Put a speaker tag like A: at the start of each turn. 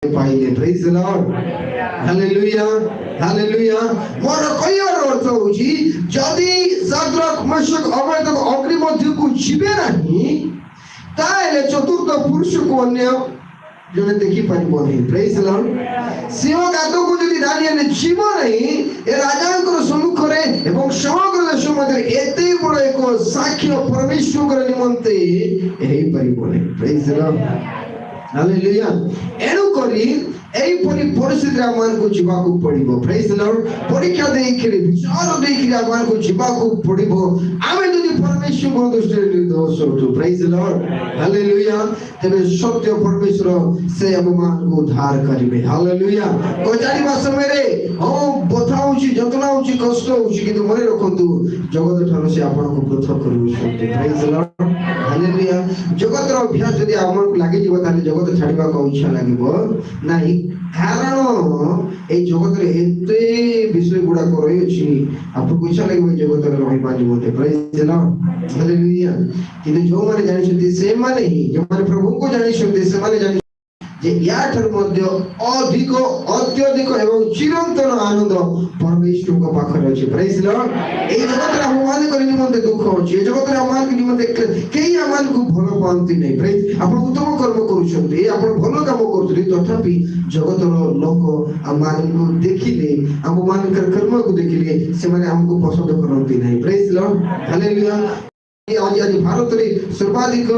A: पाइले। Praise the lord, hallelujah hallelujah. मोर कहर अर्थ होची जदि शाद्रक मेशक अबेदको अग्नि मध्य को जीवे नहीं ताले चतुर्थ पुरुष को अन्य जने देखि परिबो नहीं। Praise the Lord. सिंह गातो को जदि दानिएल जीव नहीं ए राजांकर सम्मुख रे एवं समग्र देश मध्ये एते बड़ एक साक्ष्य परमेश्वर निमंते एही परिबो नहीं। Praise the lord, hallelujah. एनु करी एई परिस्थिति आमान को जीवाकू पड़िबो। Praise the lord. परीक्षा देइखिरे विचार देइखिरे आमान को जीवाकू पड़िबो आमे जदि परमेश्वर को दृष्टि निर्दोष होतु। Praise the lord, hallelujah. तबे सत्य परमेश्वर से आमान को उद्धार करिवे। हालेलुया। को जानिबा समय रे हो बथाउची जतनाउची कष्ट होची किंतु मने रखंतु जगत ठारो से आपन को पृथक करिवे सत्य। Praise the lord, hallelujah. जगत रो अभ्यास जदि आमान को लागि जीव ताले जगत छाडिबा को इच्छा लागिबो नाही। कारण ए जगत रे एते विषय गुडा को रही अछि आपको इच्छा लागिबो जगत रे रहि पानी मोते। Praise the lord, hallelujah. किंतु जो माने जानि छथि से माने ही जो माने प्रभु को जानि छथि से माने जानि जे याठर मध्य अधिक अत्यधिक एवं चिरंतन आनंद परमेश्वर को पाखरे अछि। Praise the Lord. ए जगत रे अमान करि निमंते दुख अछि। ए जगत रे अमान करि निमंते केही अमान को भलो पांती नै। प्रेज आपण उत्तम कर्म करूछन्ते आपण भलो काम करथि तथापि जगत रो लोक अमान को देखिले हम मान कर कर्म को देखिले से माने हमको पसंद करंती नै। Praise the lord, hallelujah. आज भारत रे सर्वाधिक